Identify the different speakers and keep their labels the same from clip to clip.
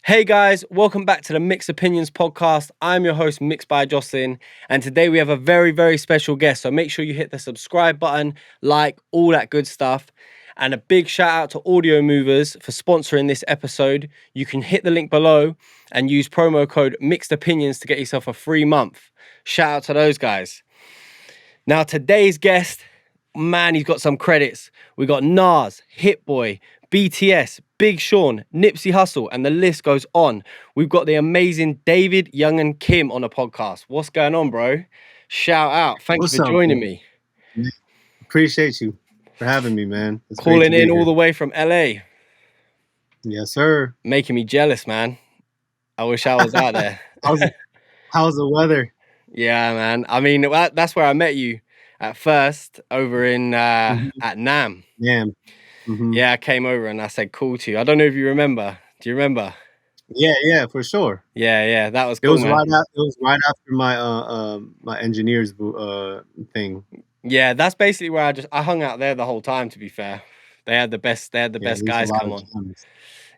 Speaker 1: Hey guys, welcome back to the Mixed Opinions podcast. I'm your host, MixedByJocelin, and today we have a very special guest. So make sure you hit the subscribe button, like, all that good stuff. And a big shout out to Audio Movers for sponsoring this episode. You can hit the link below and use promo code Mixed Opinions to get yourself a free month. Shout out to those guys. Now, today's guest, man, he's got some credits. We got NAS, HITBOY, BTS, Big Sean, Nipsey Hussle, and the list goes on. We've got the amazing David, YUNGIN, Kim on the podcast. What's going on, bro? Shout out. Thank
Speaker 2: What's
Speaker 1: you for
Speaker 2: up,
Speaker 1: joining
Speaker 2: man?
Speaker 1: me.
Speaker 2: Appreciate you for having me, man. It's great
Speaker 1: Calling
Speaker 2: to be
Speaker 1: in all
Speaker 2: here.
Speaker 1: the way from LA.
Speaker 2: Yes, sir.
Speaker 1: Making me jealous, man. I wish I was out there.
Speaker 2: How's the weather?
Speaker 1: Yeah, man. I mean, that's where I met you at first, over in at NAM.
Speaker 2: Damn.
Speaker 1: Yeah, I came over and I said cool to you. I don't know if you remember. Do you remember?
Speaker 2: Yeah, for sure.
Speaker 1: Yeah, that was
Speaker 2: It
Speaker 1: cool,
Speaker 2: was
Speaker 1: man.
Speaker 2: right after my my engineers thing.
Speaker 1: Yeah, that's basically where I hung out there the whole time, to be fair. They had the best
Speaker 2: Yeah,
Speaker 1: best
Speaker 2: there's a
Speaker 1: guys
Speaker 2: lot
Speaker 1: come
Speaker 2: of
Speaker 1: on.
Speaker 2: gems.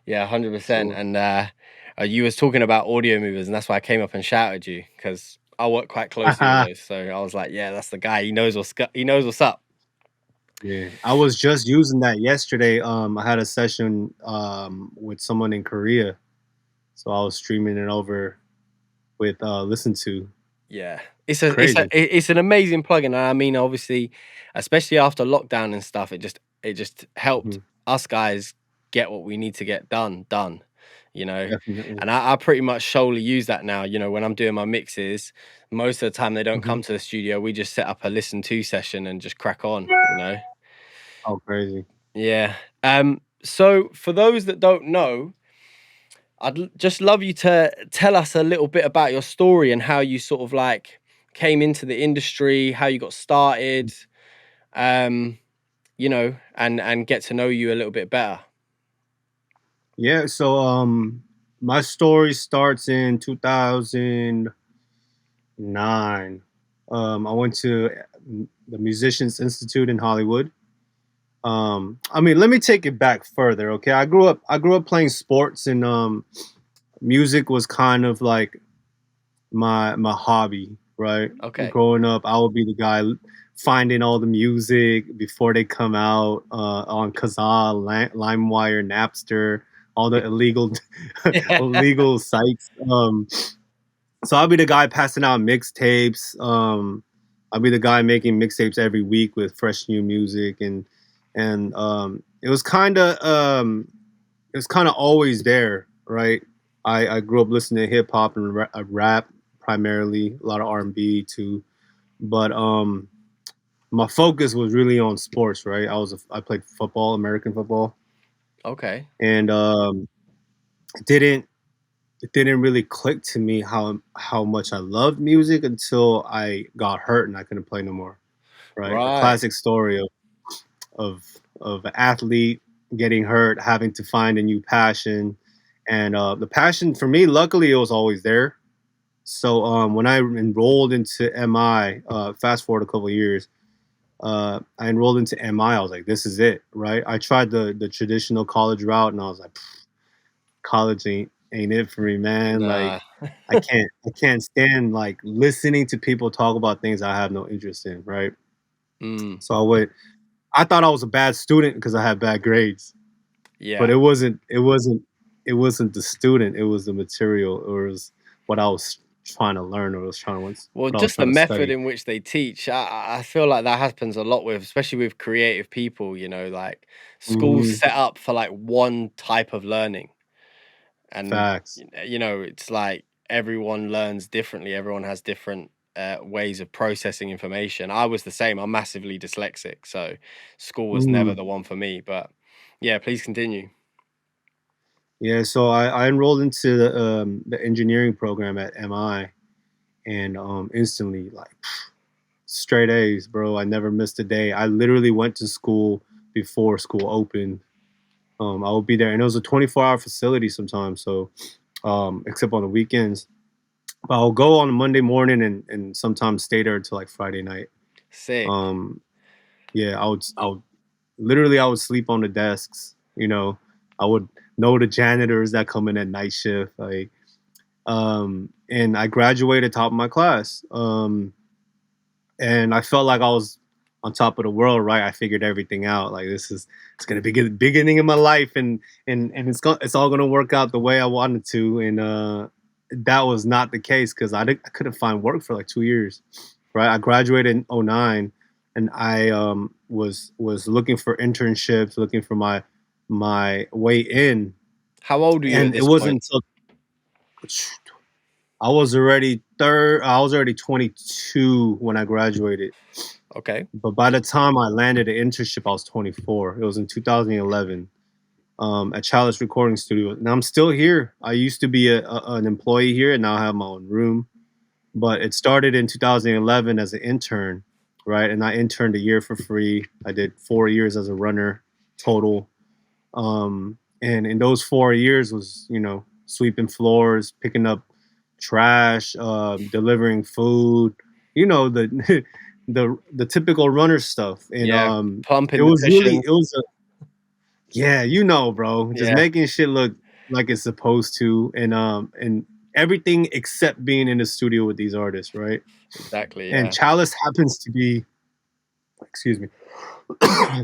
Speaker 1: Yeah, 100%.
Speaker 2: Sure.
Speaker 1: And you was talking about audio movers, and that's why I came up and shouted you, because I work quite closely with those. So I was like, yeah, that's the guy. He knows what's up.
Speaker 2: Yeah, I was just using that yesterday. I had a session with someone in Korea, so I was streaming it over with Listen To.
Speaker 1: Yeah,
Speaker 2: Crazy.
Speaker 1: it's an amazing plugin. And I mean, obviously, especially after lockdown and stuff, it just helped us guys get what we need to get done. You know,
Speaker 2: Definitely.
Speaker 1: and I pretty much solely use that now. You know, when I'm doing my mixes, most of the time they don't come to the studio. We just set up a listen to session and just crack on. You know.
Speaker 2: Oh, crazy.
Speaker 1: Yeah. So for those that don't know, just love you to tell us a little bit about your story and how you sort of like came into the industry, how you got started, you know, and get to know you a little bit better.
Speaker 2: Yeah, so my story starts in 2009. I went to the Musicians Institute in Hollywood. I mean, let me take it back further, okay? I grew up playing sports, and music was kind of like my hobby, right?
Speaker 1: Okay.
Speaker 2: Growing up, I would be the guy finding all the music before they come out on Kazaa, LimeWire, Napster, all the illegal sites. So I'll be the guy passing out mixtapes. I'll be the guy making mixtapes every week with fresh new music, and it was kind of always there, right? I grew up listening to hip hop and rap primarily, a lot of R&B too, but my focus was really on sports, right? I played football, American football.
Speaker 1: Okay.
Speaker 2: And it didn't really click to me how much I loved music until I got hurt and I couldn't play no more. Right? The classic story of an athlete getting hurt, having to find a new passion. And the passion for me, luckily, it was always there. So when I enrolled into MI, fast forward a couple of years, I enrolled into MI. I was like, this is it, right? I tried the traditional college route, and I was like, college ain't it for me, man.
Speaker 1: Nah.
Speaker 2: Like, I can't stand like listening to people talk about things I have no interest in, right? So I thought I was a bad student because I had bad grades.
Speaker 1: Yeah.
Speaker 2: But it wasn't the student, it was the material, or it was what I was trying to learn, or was trying to
Speaker 1: Well,
Speaker 2: what I was
Speaker 1: just the
Speaker 2: trying to
Speaker 1: method
Speaker 2: study.
Speaker 1: in which they teach, I feel like that happens a lot with, especially with creative people, you know, like schools set up for like one type of learning. And,
Speaker 2: Facts.
Speaker 1: you know, it's like everyone learns differently. Everyone has different ways of processing information. I was the same. I'm massively dyslexic, so school was never the one for me. But yeah, please continue.
Speaker 2: Yeah, so I enrolled into the engineering program at MI, and instantly, like, straight A's, bro. I never missed a day. I literally went to school before school opened. I would be there, and it was a 24-hour facility sometimes. So, except on the weekends, but I'll go on a Monday morning and sometimes stay there until like Friday night.
Speaker 1: Sick.
Speaker 2: Yeah, I would literally I would sleep on the desks. You know, I would know the janitors that come in at night shift. And I graduated top of my class. And I felt like I was on top of the world, right? I figured everything out. Like it's gonna be the beginning of my life, and it's all gonna work out the way I wanted to. And that was not the case because I couldn't find work for like 2 years, right? I graduated in '09, and I was looking for internships, looking for my way in.
Speaker 1: How old were you at
Speaker 2: And it
Speaker 1: this point?
Speaker 2: wasn't until I was already 22 when I graduated.
Speaker 1: Okay.
Speaker 2: But by the time I landed an internship, I was 24. It was in 2011 at Chalice Recording Studio. Now I'm still here. I used to be an employee here, and now I have my own room. But it started in 2011 as an intern, right? And I interned a year for free. I did 4 years as a runner total. And in those 4 years was, sweeping floors, picking up trash, delivering food, the the typical runner stuff. And
Speaker 1: Yeah.
Speaker 2: it
Speaker 1: Pumping the
Speaker 2: was really
Speaker 1: cushions.
Speaker 2: it was a yeah, bro, just
Speaker 1: Yeah.
Speaker 2: making shit look like it's supposed to, and everything except being in the studio with these artists, right?
Speaker 1: Exactly.
Speaker 2: And
Speaker 1: Yeah.
Speaker 2: Chalice happens to be, excuse me,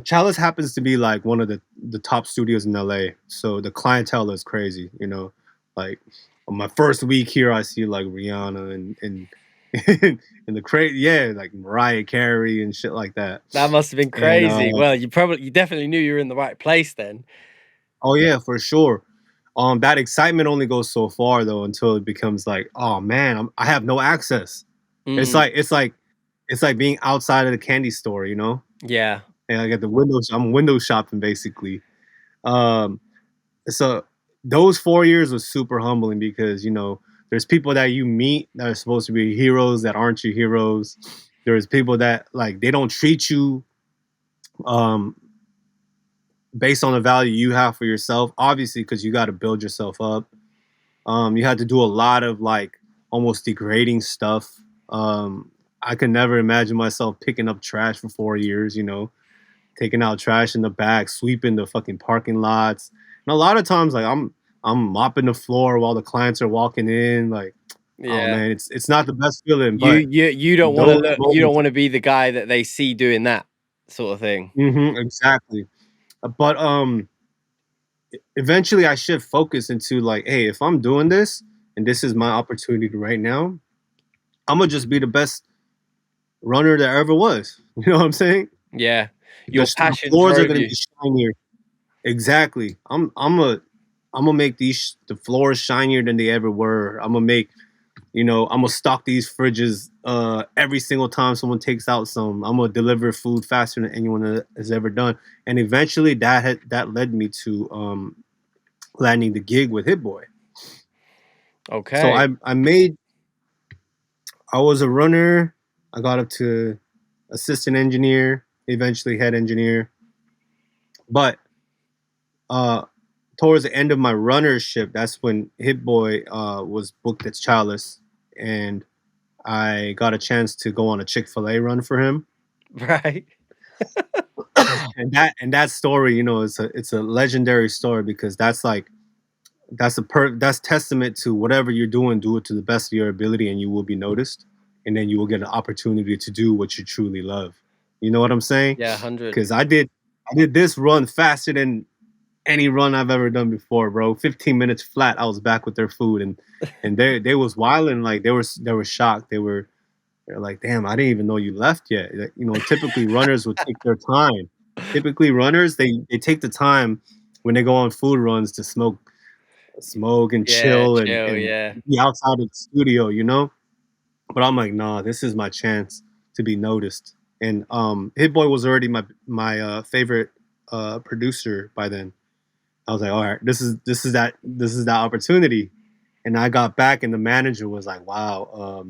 Speaker 2: Chalice happens to be like one of the top studios in LA. So the clientele is crazy, Like on my first week here, I see like Rihanna and and the crazy, yeah, like Mariah Carey and shit like that.
Speaker 1: That must have been
Speaker 2: And
Speaker 1: crazy. Well, you definitely knew you were in the right place then.
Speaker 2: oh yeah, for sure. That excitement only goes so far though until it becomes like, oh man, I have no access. It's
Speaker 1: Mm.
Speaker 2: like it's like being outside of the candy store,
Speaker 1: Yeah.
Speaker 2: And I get the windows. I'm window shopping basically. Um, so those 4 years was super humbling because there's people that you meet that are supposed to be heroes that aren't your heroes. There's people that like they don't treat you um, based on the value you have for yourself. Obviously, because you got to build yourself up. You had to do a lot of like almost degrading stuff. I could never imagine myself picking up trash for 4 years. Taking out trash in the back, sweeping the fucking parking lots. And a lot of times, like I'm mopping the floor while the clients are walking in. Like, oh
Speaker 1: Yeah.
Speaker 2: man, it's not the best feeling,
Speaker 1: You
Speaker 2: but
Speaker 1: you you don't wanna
Speaker 2: those
Speaker 1: look you don't
Speaker 2: moments,
Speaker 1: wanna be the guy that they see doing that sort of thing.
Speaker 2: exactly. But eventually, I shift focus into like, hey, if I'm doing this and this is my opportunity right now, I'm gonna just be the best runner there ever was. You know what I'm saying?
Speaker 1: Yeah. Your
Speaker 2: The
Speaker 1: passion
Speaker 2: floors are
Speaker 1: drove
Speaker 2: gonna
Speaker 1: you.
Speaker 2: be shinier. Exactly. I'm gonna make the floors shinier than they ever were. I'm gonna make I'm gonna stock these fridges every single time someone takes out some. I'm gonna deliver food faster than anyone has ever done. And eventually that led me to landing the gig with HITBOY. So
Speaker 1: Okay.
Speaker 2: I was a runner. I got up to assistant engineer, eventually head engineer. But uh towards the end of my runnership, that's when HITBOY was booked as Chalice, and I got a chance to go on a Chick-fil-A run for him.
Speaker 1: Right.
Speaker 2: And that story, it's a legendary story because that's testament to whatever you're doing, do it to the best of your ability, and you will be noticed, and then you will get an opportunity to do what you truly love. You know what I'm saying?
Speaker 1: Yeah, 100.
Speaker 2: Because I did this run faster than any run I've ever done before, bro. 15 minutes flat, I was back with their food, and they was wilding, like they were shocked. They're like, damn, I didn't even know you left yet. Like, typically runners would take their time. Typically runners, they take the time when they go on food runs to smoke and
Speaker 1: Yeah,
Speaker 2: chill
Speaker 1: chill,
Speaker 2: and
Speaker 1: yeah.
Speaker 2: be outside of the studio. But I'm like, nah, this is my chance to be noticed. And HitBoy was already my favorite producer by then. I was like, all right, this is that opportunity. And I got back, and the manager was like, wow,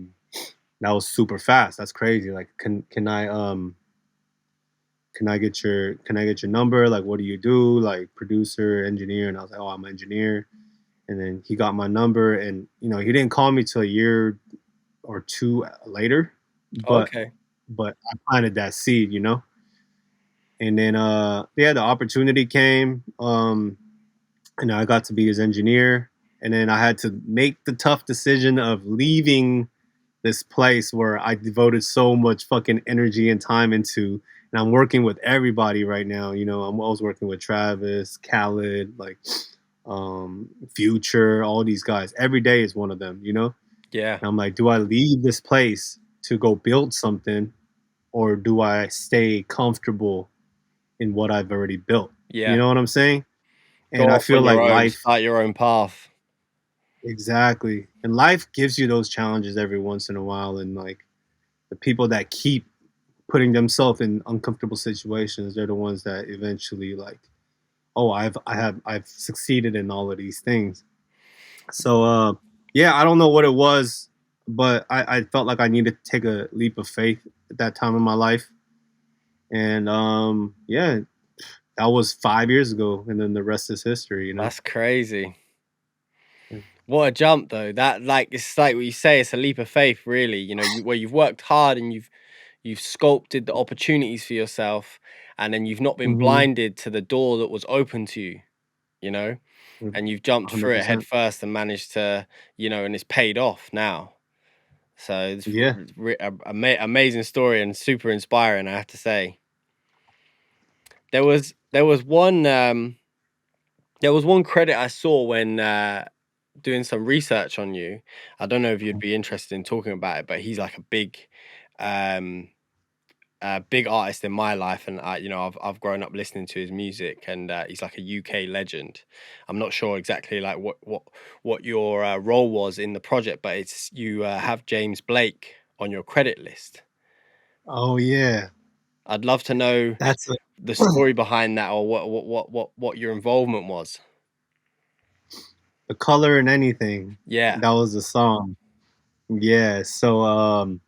Speaker 2: that was super fast. That's crazy. Like, can I get your number? Like, what do you do? Like, producer, engineer? And I was like, oh, I'm an engineer. And then he got my number, and he didn't call me till a year or two later, but
Speaker 1: Okay.
Speaker 2: I planted that seed. And then yeah, the opportunity came. I got to be his engineer, and then I had to make the tough decision of leaving this place where I devoted so much fucking energy and time into. And I'm working with everybody right now. I was working with Travis, Khaled, like Future, all these guys. Every day is one of them.
Speaker 1: Yeah.
Speaker 2: And I'm like, do I leave this place to go build something, or do I stay comfortable in what I've already built? You
Speaker 1: Yeah.
Speaker 2: know what I'm saying?
Speaker 1: Go
Speaker 2: And I
Speaker 1: off
Speaker 2: feel
Speaker 1: on your
Speaker 2: like
Speaker 1: own,
Speaker 2: life,
Speaker 1: start your own path.
Speaker 2: exactly. And life gives you those challenges every once in a while. And like the people that keep putting themselves in uncomfortable situations, they're the ones that eventually like, oh, I've succeeded in all of these things. So yeah, I don't know what it was, but I felt like I needed to take a leap of faith at that time in my life. And yeah, that was 5 years ago, and then the rest is history.
Speaker 1: That's crazy. What a jump though. That like it's like what you say, it's a leap of faith, really. Where you've worked hard and you've sculpted the opportunities for yourself, and then you've not been
Speaker 2: Mm-hmm.
Speaker 1: blinded to the door that was open to you, you know, and you've jumped through it head
Speaker 2: 100%.
Speaker 1: first and managed to, and it's paid off now. So it's
Speaker 2: Yeah.
Speaker 1: amazing story and super inspiring, I have to say. There was one credit I saw when doing some research on you. I don't know if you'd be interested in talking about it, but he's like um, a big artist in my life, and I've grown up listening to his music, and he's like a UK legend. I'm not sure exactly like what your role was in the project, but it's you have James Blake on your credit list.
Speaker 2: Oh yeah.
Speaker 1: I'd love to know
Speaker 2: That's a
Speaker 1: the story behind that, or what your involvement was.
Speaker 2: the color and anything.
Speaker 1: Yeah.
Speaker 2: That was the song. Yeah. So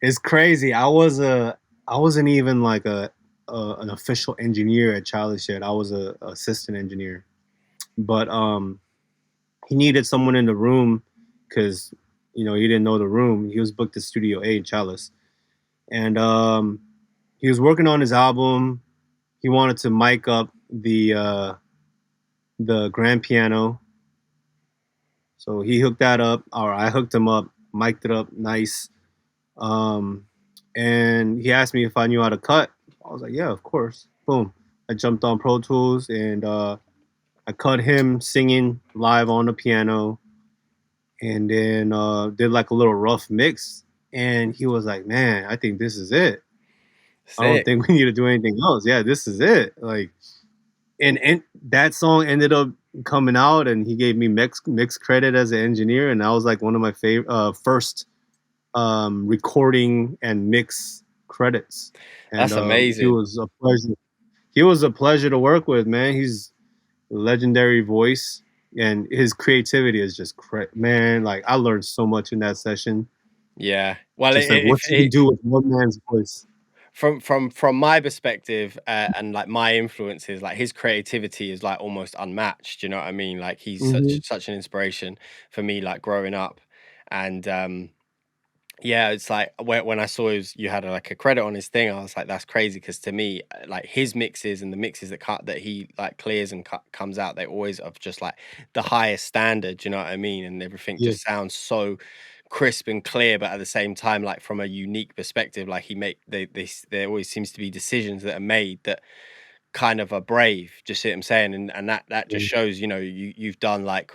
Speaker 2: it's crazy. I wasn't even like an official engineer at Childish yet. I was a assistant engineer, but he needed someone in the room because he didn't know the room. He was booked to Studio A in Chalice, and he was working on his album. He wanted to mic up the grand piano, so he hooked that up, or I hooked him up, mic'd it up nice. Um, and he asked me if I knew how to cut. I was like, yeah, of course. Boom. I jumped on Pro Tools, and I cut him singing live on the piano, and then did like a little rough mix. And he was like, man, I think this is it. I don't
Speaker 1: Sick.
Speaker 2: think we need to do anything else. Yeah, this is it. Like, and that song ended up coming out, and he gave me mix credit as an engineer, and that was like one of my favorite first recording and mix credits. And
Speaker 1: That's
Speaker 2: he
Speaker 1: amazing.
Speaker 2: was a pleasure. He was a pleasure to work with, man. He's a legendary voice, and his creativity is just man. Like I learned so much in that session.
Speaker 1: Yeah. Well,
Speaker 2: Just like what you can do with one man's voice.
Speaker 1: from my perspective, and like my influences, like his creativity is like almost unmatched. You know what I mean? Like he's
Speaker 2: Hmm.
Speaker 1: such an inspiration for me, like growing up, and yeah, it's like when I saw you had like a credit on his thing, I was like, that's crazy, because to me, like his mixes and the mixes that he like clears and comes out, they always of just like the highest standard. You know what I mean? And everything
Speaker 2: Yeah.
Speaker 1: just sounds so crisp and clear, but at the same time, like from a unique perspective, like there always seems to be decisions that are made that kind of are brave. Just see what I'm saying? And that just shows, you've done like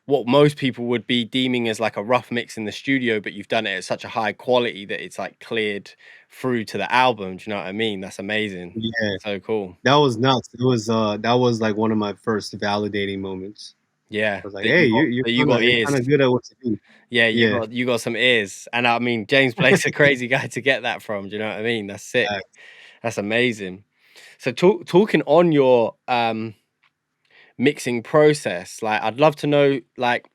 Speaker 1: what most people would be deeming as like a rough mix in the studio, but you've done it at such a high quality that it's like cleared through to the album. Do you know what I mean? That's amazing.
Speaker 2: Yeah.
Speaker 1: So cool.
Speaker 2: That was nuts. It was that was like one of my first validating moments.
Speaker 1: Yeah.
Speaker 2: I was like,
Speaker 1: That
Speaker 2: hey,
Speaker 1: you got that you got
Speaker 2: you're
Speaker 1: ears.
Speaker 2: kind of good at what you do.
Speaker 1: Yeah,
Speaker 2: Yeah.
Speaker 1: you got some ears. And I mean, James Blake's a crazy guy to get that from. Do you know what I mean? That's sick. That's amazing. So talking on your mixing process, like I'd love to know, like,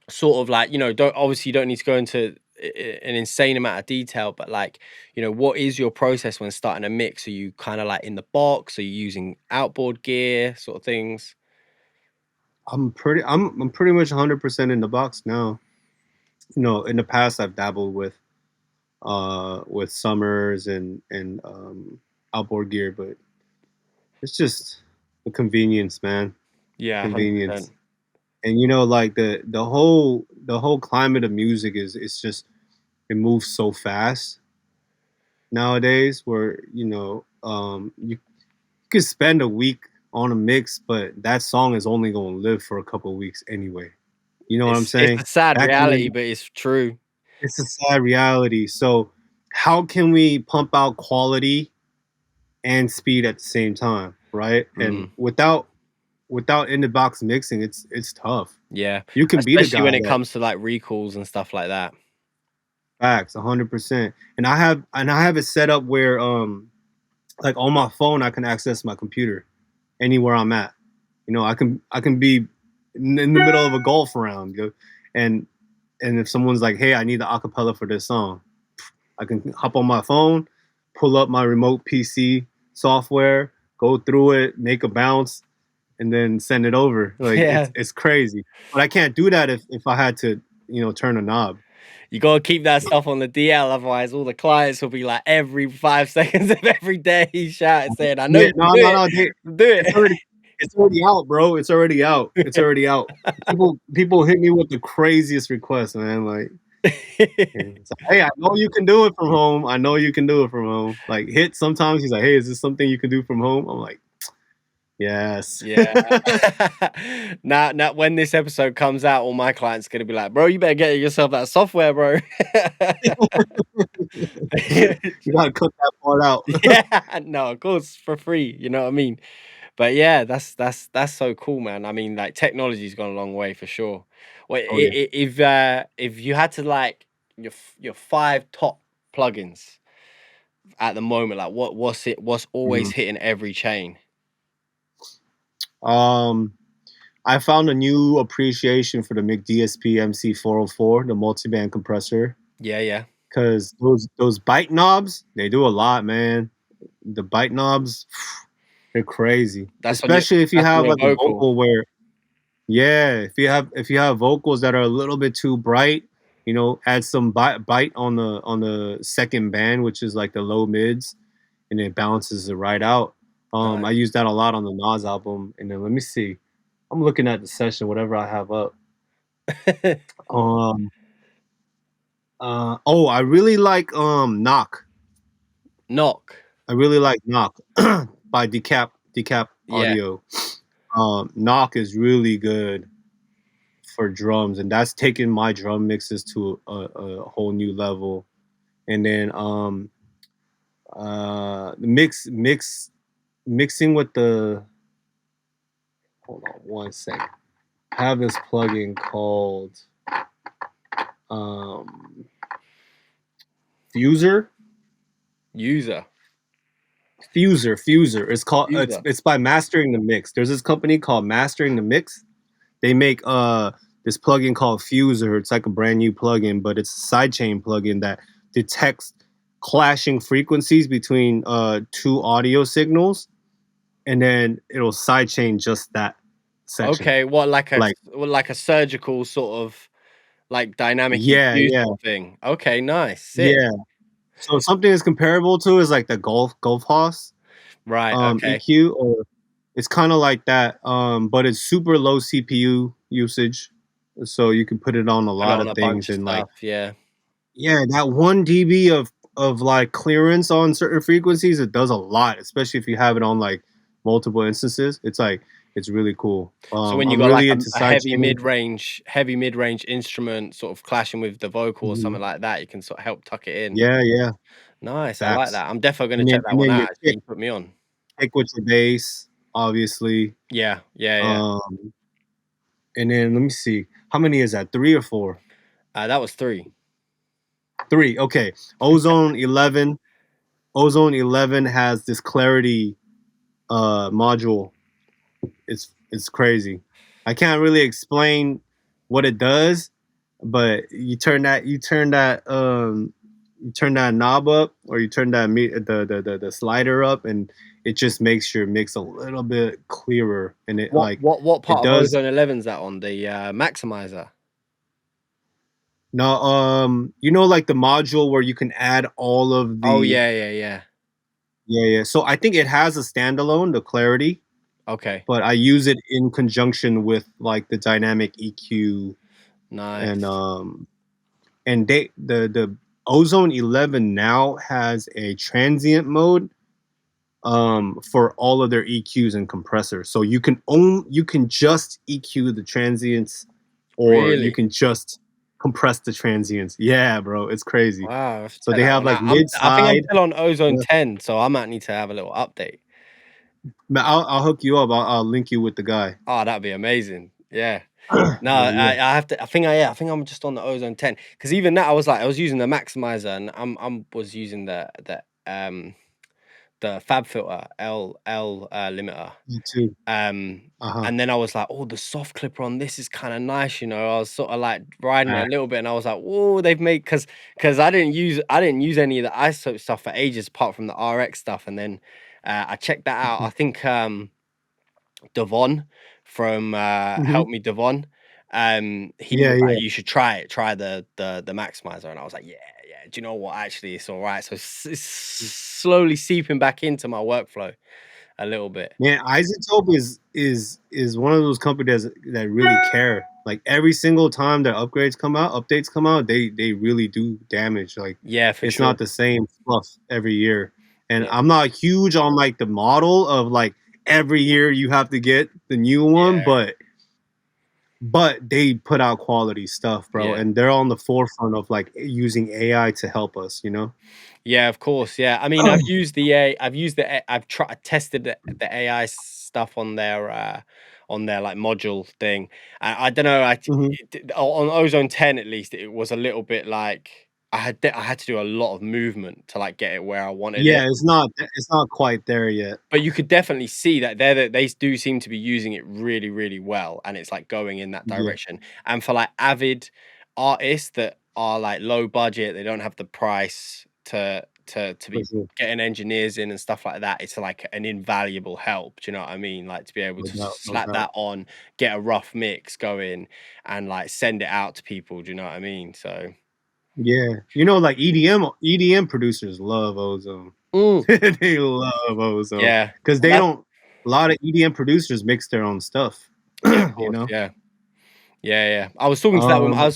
Speaker 1: sort of like, don't obviously you don't need to go into an insane amount of detail, but like, what is your process when starting a mix? Are you kind of like in the box? Are you using outboard gear sort of things?
Speaker 2: I'm pretty much 100% in the box now. In the past I've dabbled with summers and outboard gear, but it's just the convenience, man.
Speaker 1: Yeah,
Speaker 2: convenience.
Speaker 1: 100%.
Speaker 2: And you know, like the whole climate of music is it's just it moves so fast nowadays where you could spend a week on a mix, but that song is only gonna live for a couple of weeks anyway. You know what I'm
Speaker 1: It's
Speaker 2: saying?
Speaker 1: a sad
Speaker 2: Back
Speaker 1: reality,
Speaker 2: then,
Speaker 1: but it's true.
Speaker 2: it's a sad reality. So how can we pump out quality and speed at the same time, right? And
Speaker 1: Mhm.
Speaker 2: without in the box mixing, it's tough.
Speaker 1: Yeah,
Speaker 2: You can be the
Speaker 1: especially
Speaker 2: guy
Speaker 1: when it
Speaker 2: that
Speaker 1: comes to, like, recalls and stuff like that.
Speaker 2: facts 100%. And I have it set up where like on my phone I can access my computer anywhere I'm at. You know, I can be in the middle of a golf round, and and if someone's like, "Hey, I need the acapella for this song," I can hop on my phone, pull up my remote PC software, go through it, make a bounce, and then send it over. Like
Speaker 1: Yeah.
Speaker 2: it's crazy. But I can't do that if I had to, turn a knob.
Speaker 1: You gotta keep that stuff on the DL, otherwise all the clients will be like every 5 seconds of every day he's shouting saying, "I know
Speaker 2: Yeah,
Speaker 1: you
Speaker 2: no,
Speaker 1: can do
Speaker 2: no,
Speaker 1: it,
Speaker 2: no.
Speaker 1: do
Speaker 2: It's
Speaker 1: it."
Speaker 2: already it's already out, bro. It's already out. It's already out. People hit me with the craziest requests, man. Like, and it's like, hey, I know you can do it from home. I know you can do it from home. Like hit sometimes he's like, hey, is this something you can do from home? I'm like, yes.
Speaker 1: Yeah. Now when this episode comes out, all my clients are gonna be like, "Bro, you better get yourself that software, bro."
Speaker 2: You gotta cut that part out.
Speaker 1: Yeah, no, of course, for free, you know what I mean? But yeah, that's so cool, man. I mean, like, technology's gone a long way for sure. Well,
Speaker 2: Oh yeah.
Speaker 1: if you had to, like, your 5 top plugins at the moment, like, what's always
Speaker 2: Mhm.
Speaker 1: hitting every chain?
Speaker 2: Um, I found a new appreciation for the McDSP MC404, the multi-band compressor,
Speaker 1: Yeah, yeah.
Speaker 2: because those bite knobs, they do a lot, man. The bite knobs, they're crazy. Especially if you
Speaker 1: That's on
Speaker 2: have
Speaker 1: your
Speaker 2: like a
Speaker 1: vocal.
Speaker 2: vocal where, yeah, if you have vocals that are a little bit too bright, add some bite on the second band, which is like the low mids, and it balances it right out. I
Speaker 1: Nice.
Speaker 2: use that a lot on the Nas album. And then let me see. I'm looking at the session, whatever I have up. Um, oh, I really like Knock.
Speaker 1: Knock.
Speaker 2: I really like Knock by Decap
Speaker 1: Yeah.
Speaker 2: Audio. Knock is really good for drums, and that's taken my drum mixes to a whole new level. And then the mixing with the hold on one second. I have this plugin called um, Fuser.
Speaker 1: User.
Speaker 2: Fuser. It's called
Speaker 1: User.
Speaker 2: it's by Mastering the Mix. There's this company called Mastering the Mix. They make this plugin called Fuser. It's like a brand new plugin, but it's a sidechain plugin that detects clashing frequencies between two audio signals, and then it'll sidechain just that section.
Speaker 1: Okay,
Speaker 2: Like,
Speaker 1: like a surgical sort of, like, dynamic
Speaker 2: yeah,
Speaker 1: EQ
Speaker 2: yeah,
Speaker 1: sort of thing. Okay, nice, sick.
Speaker 2: yeah. So something is comparable to is like the Golf Hoss
Speaker 1: Right, okay.
Speaker 2: EQ, or it's kind of like that, but it's super low CPU usage, so you can put it on a
Speaker 1: Put it
Speaker 2: lot
Speaker 1: on
Speaker 2: of
Speaker 1: a
Speaker 2: things.
Speaker 1: bunch of
Speaker 2: And like,
Speaker 1: stuff, yeah.
Speaker 2: yeah, that 1 dB of like clearance on certain frequencies, it does a lot, especially if you have it on like multiple instances. It's like it's really cool.
Speaker 1: So when you
Speaker 2: I'm
Speaker 1: got, like,
Speaker 2: really into
Speaker 1: a
Speaker 2: sidechaining.
Speaker 1: heavy mid-range instrument sort of clashing with the vocal or
Speaker 2: Mhm.
Speaker 1: something like that, you can sort of help tuck it in.
Speaker 2: Yeah, yeah,
Speaker 1: Nice, I like
Speaker 2: facts.
Speaker 1: that. I'm definitely gonna
Speaker 2: And then
Speaker 1: check that
Speaker 2: and
Speaker 1: one
Speaker 2: then your
Speaker 1: out, actually, you put me on.
Speaker 2: kick with your bass, obviously.
Speaker 1: Yeah, yeah, yeah.
Speaker 2: Um, and then let me see, how many is that? 3 or 4?
Speaker 1: That was 3.
Speaker 2: 3. Okay. Ozone 11. Ozone 11 has this clarity module. It's crazy. I can't really explain what it does, but you turn that knob up, or you turn that the slider up, and it just makes your mix a little bit clearer. And it like
Speaker 1: What
Speaker 2: it
Speaker 1: part of
Speaker 2: does.
Speaker 1: Ozone 11's that on? The, maximizer?
Speaker 2: No, like the module where you can add all of
Speaker 1: Oh,
Speaker 2: the.
Speaker 1: yeah, yeah, yeah.
Speaker 2: Yeah, yeah. So I think it has a standalone, the clarity.
Speaker 1: Okay.
Speaker 2: but I use it in conjunction with like the dynamic EQ and
Speaker 1: Nice.
Speaker 2: um and the Ozone 11 now has a transient mode for all of their EQs and compressors. So you can just EQ the transients or you
Speaker 1: Really?
Speaker 2: can just compress the transients. Yeah, bro, it's crazy.
Speaker 1: Wow, I have to
Speaker 2: So
Speaker 1: check
Speaker 2: they
Speaker 1: that
Speaker 2: have
Speaker 1: one
Speaker 2: like
Speaker 1: out. I think I'm
Speaker 2: mid-side.
Speaker 1: still on Ozone
Speaker 2: Yeah.
Speaker 1: 10, so I might need to have a little update.
Speaker 2: Man, I'll hook you up. I'll link you with the guy.
Speaker 1: Oh, that'd be amazing. Yeah. No,
Speaker 2: But yeah.
Speaker 1: I have to. I think I think I'm just on the Ozone 10 because even that I was using the maximizer and I'm was using the fab filter L limiter.
Speaker 2: Me too.
Speaker 1: Um,
Speaker 2: Uh-huh.
Speaker 1: and then I was like, oh, the soft clipper on this is kind of nice, you know. I was sort of like riding it a little bit, and I was like, whoa, they've made because I didn't use any of the isotope stuff for ages, apart from the RX stuff. And then I checked that out. I think Devon from
Speaker 2: Mhm.
Speaker 1: Help Me Devon. He
Speaker 2: Yeah,
Speaker 1: was
Speaker 2: yeah.
Speaker 1: like, you should try it, try the maximizer, and I was like, yeah, yeah. Do you know what? Actually, it's all right. So it's slowly seeping back into my workflow a little bit.
Speaker 2: Man, Isotope is one of those companies that really care. Like every single time their updates come out, they really do damage. Like
Speaker 1: Yeah, for
Speaker 2: it's
Speaker 1: sure.
Speaker 2: not the same fluff every year. And
Speaker 1: Yeah,
Speaker 2: I'm not huge on like the model of like every year you have to get the new one,
Speaker 1: yeah,
Speaker 2: but they put out quality stuff, bro.
Speaker 1: yeah.
Speaker 2: And they're on the forefront of like using AI to help us, you know?
Speaker 1: Yeah, of course. Yeah. I mean, I've tried tested the AI stuff on their like module thing. I don't know,
Speaker 2: Mhm.
Speaker 1: on Ozone 10 at least it was a little bit like I had to do a lot of movement to like get it where I wanted it.
Speaker 2: Yeah, it's not quite there yet.
Speaker 1: But you could definitely see that they do seem to be using it really, really well, and it's like going in that
Speaker 2: Yeah,
Speaker 1: direction. And for like avid artists that are like low budget, they don't have the price to
Speaker 2: for
Speaker 1: be
Speaker 2: sure.
Speaker 1: getting engineers in and stuff like that. It's like an invaluable help. Do you know what I mean? Like to be able
Speaker 2: No
Speaker 1: to
Speaker 2: doubt, no
Speaker 1: slap
Speaker 2: doubt.
Speaker 1: that on, get a rough mix going, and like send it out to people. Do you know what I mean? So
Speaker 2: Yeah. You know, like EDM producers love Ozone.
Speaker 1: mm,
Speaker 2: They love Ozone
Speaker 1: yeah,
Speaker 2: because
Speaker 1: well,
Speaker 2: they
Speaker 1: that's
Speaker 2: don't a lot of EDM producers mix their own stuff,
Speaker 1: yeah, of
Speaker 2: you
Speaker 1: course,
Speaker 2: know?
Speaker 1: yeah. Yeah, yeah. I
Speaker 2: Um,
Speaker 1: was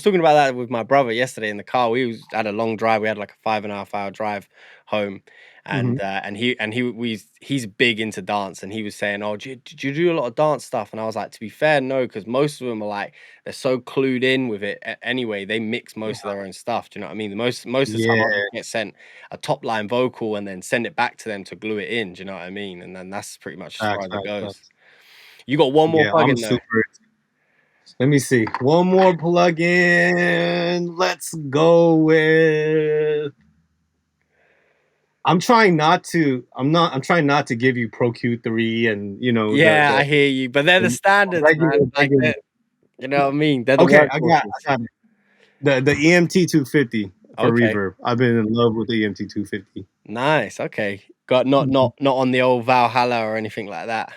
Speaker 1: talking about that with my brother yesterday in the car. Had a long drive. We had like a 5.5 hour drive home,
Speaker 2: mhm.
Speaker 1: he's big into dance, and he was saying, "Oh, do you do a lot of dance stuff?" And I was like, "To be fair, no, because most of them are like they're so clued in with it anyway. They mix most of their own stuff. Do you know what I mean? Most of the time,
Speaker 2: Yeah,
Speaker 1: I'll just get sent a top line vocal and then send it back to them to glue it in. Do you know what I mean? And then that's pretty much as far
Speaker 2: facts,
Speaker 1: as it
Speaker 2: facts,
Speaker 1: goes.
Speaker 2: facts.
Speaker 1: You got one more
Speaker 2: Yeah, I'm
Speaker 1: plugin though.
Speaker 2: super let me see. One more plugin. Let's go with I'm trying not to give you Pro Q3 and you know
Speaker 1: Yeah, I hear you, but they're the
Speaker 2: the
Speaker 1: standards, man. Like
Speaker 2: regular.
Speaker 1: that, you know what I mean? They're the
Speaker 2: Okay,
Speaker 1: workhorses.
Speaker 2: I got it. The EMT 250 for
Speaker 1: Okay,
Speaker 2: reverb. I've been in love with the EMT 250.
Speaker 1: nice. Okay, got not on the old Valhalla or anything like that.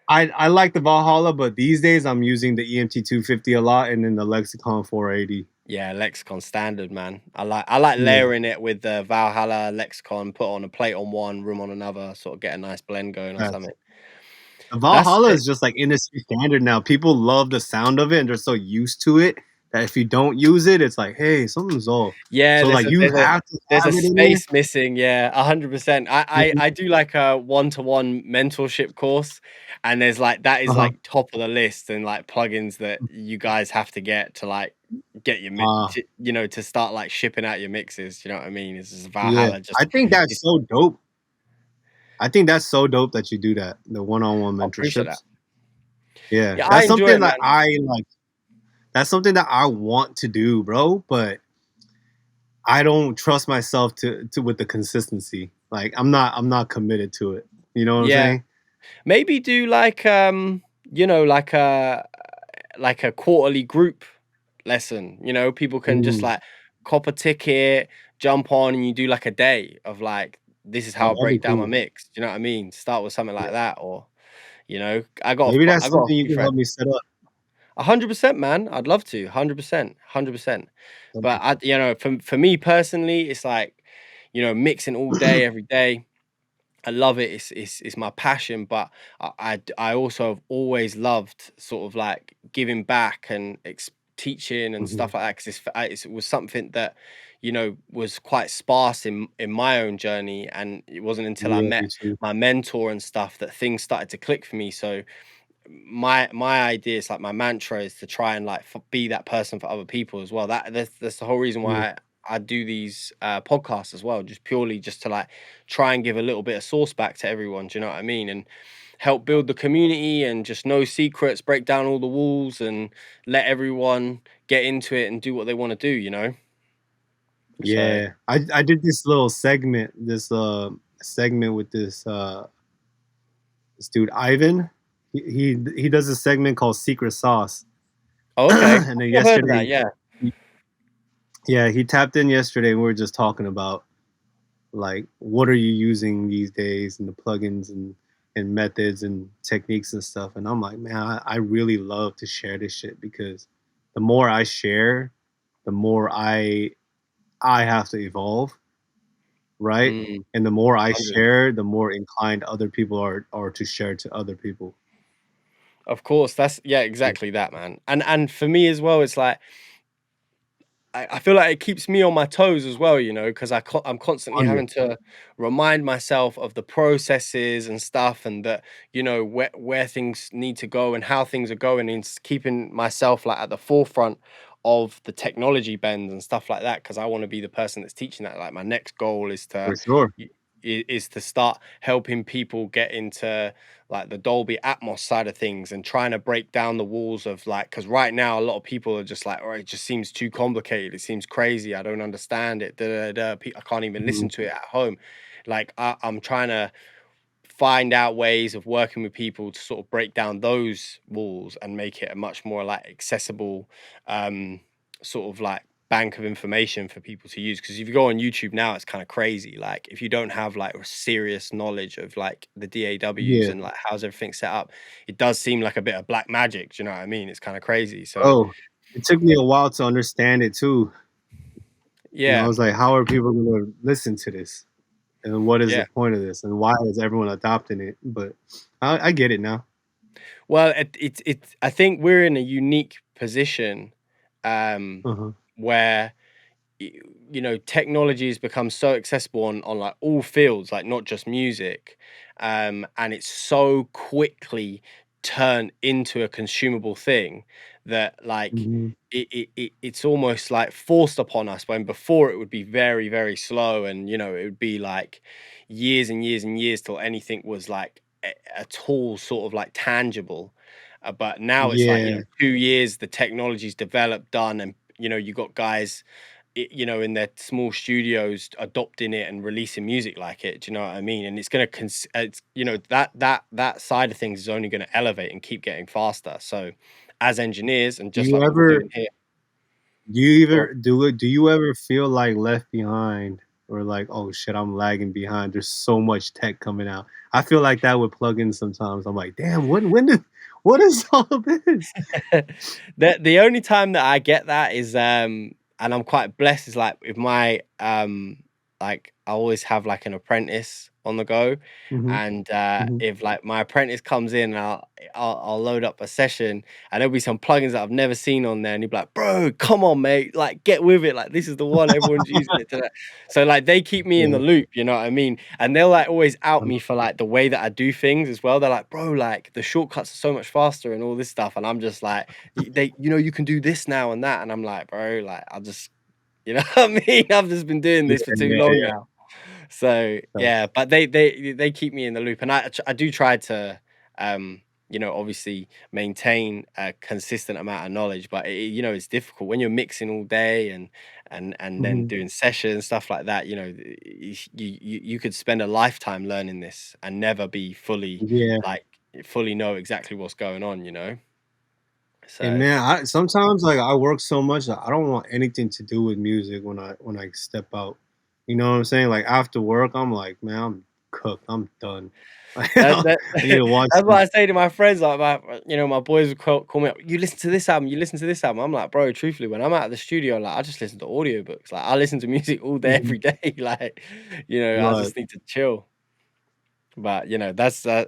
Speaker 2: I like the Valhalla, but these days I'm using the EMT 250 a lot, and then the Lexicon 480.
Speaker 1: Yeah, Lexicon standard, man. I like
Speaker 2: Yeah,
Speaker 1: layering it with the Valhalla Lexicon, put on a plate on one, room on another, sort of get a nice blend going or
Speaker 2: that's
Speaker 1: something.
Speaker 2: the
Speaker 1: That's
Speaker 2: Valhalla
Speaker 1: sick.
Speaker 2: is just like industry standard now. People love the sound of it, and they're so used to it that if you don't use it, it's like, hey, something's off.
Speaker 1: Yeah,
Speaker 2: So like you have to
Speaker 1: there's a
Speaker 2: have it in there.
Speaker 1: space missing. Yeah, 100%. I do like a one-to-one mentorship course, and there's like that is
Speaker 2: Uh-huh.
Speaker 1: like top of the list and like plugins that you guys have to get to like get your
Speaker 2: Uh,
Speaker 1: you know, to start like shipping out your mixes. You know what I mean? It's just
Speaker 2: yeah,
Speaker 1: Valhalla.
Speaker 2: I
Speaker 1: Just
Speaker 2: think that's
Speaker 1: it's,
Speaker 2: so dope. I think that's so dope that you do that, the one-on-one
Speaker 1: I appreciate that.
Speaker 2: mentorships. Yeah,
Speaker 1: Yeah, I
Speaker 2: that's
Speaker 1: enjoy
Speaker 2: something
Speaker 1: it,
Speaker 2: that
Speaker 1: man.
Speaker 2: I like. That's something that I want to do, bro. But I don't trust myself to with the consistency. Like I'm not committed to it. You know what I'm
Speaker 1: Yeah,
Speaker 2: saying?
Speaker 1: maybe do like you know, like a quarterly group lesson. You know, people can just
Speaker 2: Mm.
Speaker 1: like cop a ticket, jump on, and you do like a day of like, this is
Speaker 2: Oh,
Speaker 1: how I
Speaker 2: that'd be
Speaker 1: break down my
Speaker 2: cool.
Speaker 1: mix. Do you know what I mean? Start with something
Speaker 2: Yeah.
Speaker 1: like that, or you know,
Speaker 2: Maybe
Speaker 1: I
Speaker 2: that's
Speaker 1: got a
Speaker 2: something you
Speaker 1: few
Speaker 2: can help
Speaker 1: friends.
Speaker 2: me set up.
Speaker 1: 100%, man. I'd love to. 100%, 100%.
Speaker 2: That'd
Speaker 1: But
Speaker 2: be
Speaker 1: you know, for me personally, it's like, you know, mixing all day, every day. I love it. It's my passion, but I also have always loved sort of like giving back and teaching and
Speaker 2: Mhm.
Speaker 1: stuff like that, because it was something that, you know, was quite sparse in my own journey, and it wasn't until I
Speaker 2: Yeah, me
Speaker 1: met
Speaker 2: too.
Speaker 1: my mentor and stuff that things started to click for me. So my idea is like my mantra is to try and like be that person for other people as well. That's the whole reason
Speaker 2: Yeah.
Speaker 1: why I do these podcasts as well, just purely just to like try and give a little bit of source back to everyone. Do you know what I mean? And help build the community and just know secrets, break down all the walls, and let everyone get into it and do what they want to do. You know. So
Speaker 2: Yeah. I did this little segment, segment with this dude Ivan. He does a segment called Secret Sauce.
Speaker 1: oh, okay,
Speaker 2: And then
Speaker 1: I've heard of that.
Speaker 2: yesterday,
Speaker 1: Yeah.
Speaker 2: he, yeah, he tapped in yesterday, and we were just talking about like what are you using these days, and the plugins and methods and techniques and stuff. And I'm like, man, I really love to share this shit, because the more I share, the more I have to evolve, right?
Speaker 1: Mm,
Speaker 2: And the more I
Speaker 1: 100.
Speaker 2: share, the more inclined other people are to share to other people.
Speaker 1: Of course, that's yeah,
Speaker 2: Yeah.
Speaker 1: exactly that, man. And for me as well, it's like I feel like it keeps me on my toes as well, you know, because I'm constantly
Speaker 2: 100.
Speaker 1: having to remind myself of the processes and stuff, and that, you know, where things need to go and how things are going, and keeping myself like at the forefront of the technology bends and stuff like that, because I want to be the person that's teaching that. Like my next goal is
Speaker 2: For sure.
Speaker 1: is to start helping people get into like the Dolby Atmos side of things, and trying to break down the walls of like, because right now a lot of people are just like, oh, it just seems too complicated, it seems crazy, I don't understand it, I can't even
Speaker 2: Mhm.
Speaker 1: listen to it at home. Like I'm trying to find out ways of working with people to sort of break down those walls and make it a much more like accessible um sort of like bank of information for people to use. Because if you go on YouTube now, it's kind of crazy. Like if you don't have like a serious knowledge of like the DAWs
Speaker 2: Yeah.
Speaker 1: and like how's everything set up, it does seem like a bit of black magic. Do you know what I mean? It's kind of crazy. So
Speaker 2: Bro, it took me a while to understand it too. I
Speaker 1: yeah,
Speaker 2: was like, how are people gonna listen to this? And what is the
Speaker 1: yeah.
Speaker 2: point of this? And why is everyone adopting it? But I get it now.
Speaker 1: Well, it's I think we're in a unique position um
Speaker 2: Uh-huh.
Speaker 1: where y- you know, technology has become so accessible on like all fields, like not just music, and it's so quickly turned into a consumable thing that like
Speaker 2: Mhm.
Speaker 1: it's almost like forced upon us, when before it would be very very slow, and you know it would be like years and years and years till anything was like at all sort of like tangible. But now it's like, you know,
Speaker 2: Yeah.
Speaker 1: 2 years the technology's developed, done, and you know you got guys you know, in their small studios adopting it and releasing music like it. Do you know what I mean? And it's gonna it's, you know, that side of things is only gonna elevate and keep getting faster. So as engineers, and
Speaker 2: Do
Speaker 1: just
Speaker 2: you
Speaker 1: like what we're
Speaker 2: ever
Speaker 1: doing here. Go
Speaker 2: do you ever feel like left behind, or like, oh shit, I'm lagging behind? There's so much tech coming out. I feel like that with plugins sometimes. I'm like, damn, when did what is all this?
Speaker 1: on. The only time that I get that is and I'm quite blessed, is like with my like I always have like an apprentice on the go.
Speaker 2: Mhm.
Speaker 1: And
Speaker 2: Mhm.
Speaker 1: if like my apprentice comes in, I'll load up a session, and there'll be some plugins that I've never seen on there, and he'll be like, bro, come on, mate, like get with it. Like this is the one, everyone's using it today. So like they keep me in the
Speaker 2: Yeah.
Speaker 1: loop, you know what I mean? And they'll like always out me for like the way that I do things as well. They're like, bro, like the shortcuts are so much faster and all this stuff. And I'm just like, they, you know, you can do this now and that. And I'm like, bro, like I'll just, you know what I mean? I've just been doing
Speaker 2: Yeah,
Speaker 1: this for too
Speaker 2: yeah,
Speaker 1: long
Speaker 2: yeah.
Speaker 1: now. So
Speaker 2: Facts.
Speaker 1: yeah, but they keep me in the loop, and I do try to you know, obviously maintain a consistent amount of knowledge, but you know it's difficult when you're mixing all day, and then
Speaker 2: Mhm.
Speaker 1: doing sessions, stuff like that. You know, you could spend a lifetime learning this and never be fully
Speaker 2: Yeah.
Speaker 1: like fully know exactly what's going on. You know,
Speaker 2: And
Speaker 1: so
Speaker 2: man, I sometimes like I work so much that I don't want anything to do with music when I step out. You know what I'm saying? Like after work, I'm like, man, I'm cooked. I'm done.
Speaker 1: That
Speaker 2: I
Speaker 1: that
Speaker 2: need to watch
Speaker 1: that's what
Speaker 2: some.
Speaker 1: I say to my friends, like, you know, my boys would call me up, "You listen to this album, you listen to this album." I'm like, "Bro, truthfully, when I'm out of the studio, like, I just listen to audiobooks. Like, I listen to music all day,
Speaker 2: Mhm.
Speaker 1: every day. Like, you know, I
Speaker 2: Right.
Speaker 1: just need to chill." But you know, that's yeah.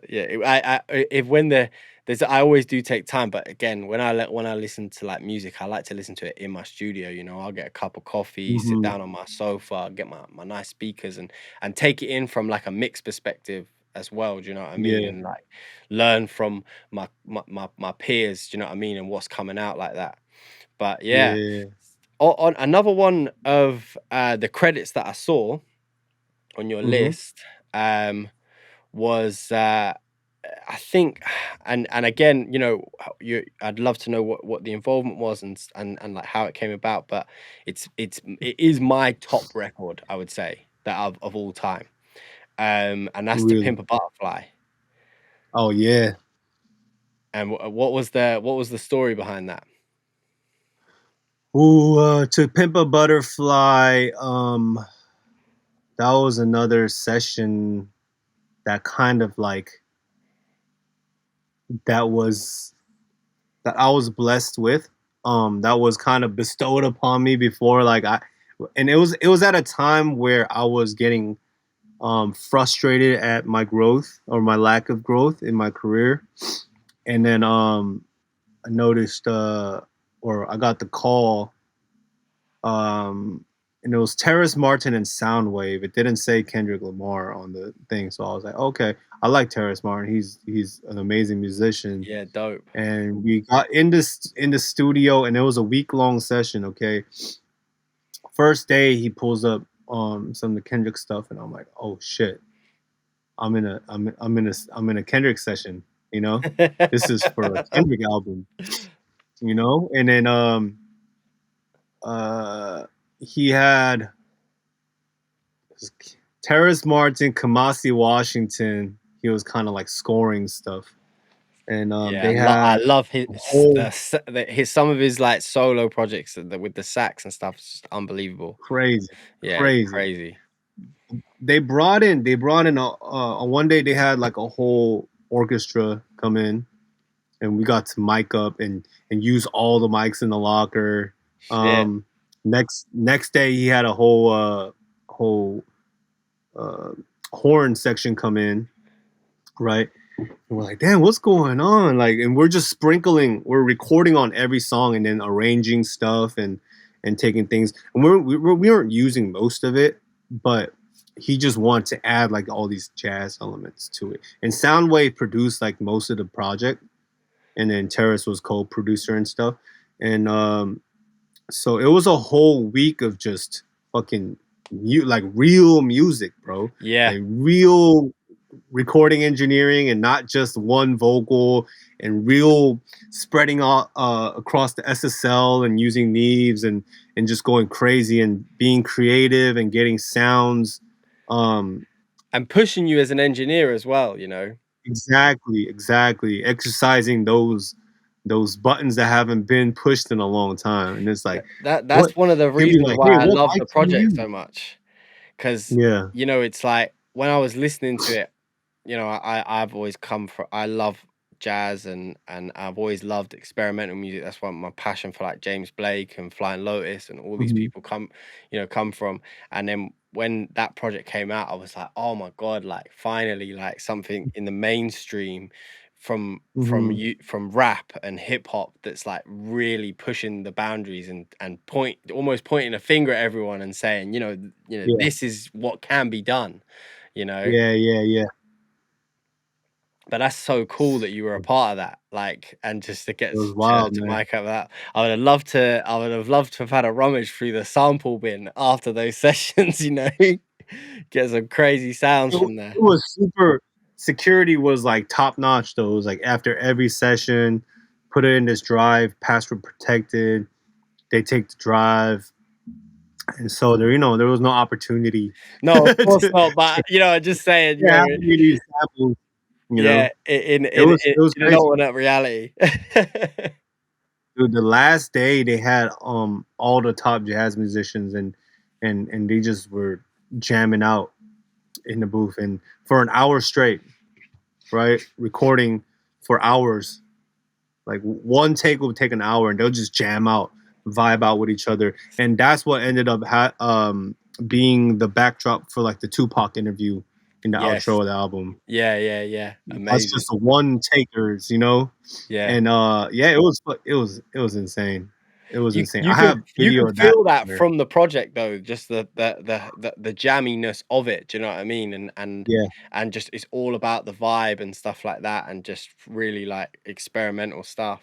Speaker 1: If when there's I always do take time. But again, when I listen to like music, I like to listen to it in my studio. You know, I'll get a cup of coffee, sit
Speaker 2: Mhm.
Speaker 1: down on my sofa, get my nice speakers, and take it in from like a mix perspective as well. Do you know what I mean?
Speaker 2: Yeah.
Speaker 1: And like learn from my peers. Do you know what I mean? And what's coming out like that. But yeah,
Speaker 2: Yeah.
Speaker 1: on another one of the credits that I saw on your
Speaker 2: Mhm.
Speaker 1: list. Was I think, and again, you know, I'd love to know what the involvement was and like how it came about, but it is my top record, I would say, that of all time, and that's to
Speaker 2: Really.
Speaker 1: Pimp a Butterfly.
Speaker 2: Oh, yeah.
Speaker 1: And what was the story behind that?
Speaker 2: Ooh, to Pimp a Butterfly, that was another session that kind of like that was that I was blessed with. That was kind of bestowed upon me before, like and it was at a time where I was getting frustrated at my growth or my lack of growth in my career, and then I noticed or I got the call, um, and it was Terrace Martin and Soundwave. It didn't say Kendrick Lamar on the thing, so I was like, okay, I like Terrace Martin. He's an amazing musician.
Speaker 1: Yeah, dope.
Speaker 2: And we got in the studio, and it was a week-long session. Okay, first day he pulls up some of the Kendrick stuff, and I'm like, oh shit, I'm in a Kendrick session. You know, this is for a Kendrick album. You know, and then uh he had Terrace Martin, Kamasi Washington. He was kind of like scoring stuff, and
Speaker 1: Yeah,
Speaker 2: they
Speaker 1: I
Speaker 2: had
Speaker 1: love
Speaker 2: a whole
Speaker 1: his some of his like solo projects with the sax and stuff. It's just unbelievable.
Speaker 2: crazy,
Speaker 1: Yeah, it's
Speaker 2: crazy.
Speaker 1: crazy.
Speaker 2: They brought in a one day they had like a whole orchestra come in, and we got to mic up and use all the mics in the locker.
Speaker 1: Shit.
Speaker 2: Um, next day he had a whole uh, horn section come in, right? And we're like, damn, what's going on? Like, and we're recording on every song and then arranging stuff and taking things. And we weren't using most of it, but he just wanted to add like all these jazz elements to it. And Soundwave produced like most of the project, and then Terrace was co-producer and stuff. And so it was a whole week of just fucking like real music, bro.
Speaker 1: Yeah.
Speaker 2: Like real recording engineering, and not just one vocal, and real spreading out across the SSL and using Neves and just going crazy and being creative and getting sounds. Um,
Speaker 1: And pushing you as an engineer as well, you know.
Speaker 2: exactly. Exercising those buttons that haven't been pushed in a long time, and it's like, what
Speaker 1: That's one of the
Speaker 2: he'll be
Speaker 1: reasons
Speaker 2: like,
Speaker 1: why
Speaker 2: hey,
Speaker 1: I
Speaker 2: what
Speaker 1: love
Speaker 2: mic
Speaker 1: the
Speaker 2: do you
Speaker 1: project
Speaker 2: use?
Speaker 1: so much. Because
Speaker 2: Yeah.
Speaker 1: you know, it's like when I was listening to it, you know, I've always come from I love jazz and I've always loved experimental music. That's why my passion for like James Blake and Flying Lotus and all these
Speaker 2: Mhm.
Speaker 1: people come from. And then when that project came out, I was like, oh my God, like finally like something in the mainstream
Speaker 2: Mhm.
Speaker 1: from rap and hip hop that's like really pushing the boundaries and almost pointing a finger at everyone and saying,
Speaker 2: Yeah.
Speaker 1: this is what can be done, you know.
Speaker 2: Yeah.
Speaker 1: But that's so cool that you were a part of that, like, and just to
Speaker 2: It
Speaker 1: get
Speaker 2: was
Speaker 1: to
Speaker 2: wild, man.
Speaker 1: mic up that. I would have loved to have had a rummage through the sample bin after those sessions, get some crazy sounds from there.
Speaker 2: It was super. Security was like top notch though. It was like after every session, put it in this drive, password protected. They take the drive, and so there was no opportunity
Speaker 1: No, of course
Speaker 2: to
Speaker 1: not, but, just saying,
Speaker 2: have any of these samples. You
Speaker 1: yeah,
Speaker 2: know, it was
Speaker 1: in an
Speaker 2: crazy.
Speaker 1: alternate reality.
Speaker 2: Dude, the last day they had all the top jazz musicians, and they just were jamming out in the booth and for an hour straight, right? Recording for hours. Like one take would take an hour, and they'll just jam out, vibe out with each other, and that's what ended up being the backdrop for like the Tupac interview in the
Speaker 1: Yes.
Speaker 2: outro of the album.
Speaker 1: Yeah.
Speaker 2: That's just
Speaker 1: Amazing.
Speaker 2: the one takers, you know?
Speaker 1: Yeah.
Speaker 2: And yeah, it was insane. It was insane. I have
Speaker 1: You
Speaker 2: video
Speaker 1: can
Speaker 2: of that
Speaker 1: feel that
Speaker 2: somewhere.
Speaker 1: from the project though, just the jamminess of it. Do you know what I mean?
Speaker 2: Yeah.
Speaker 1: And just it's all about the vibe and stuff like that, and just really like experimental stuff.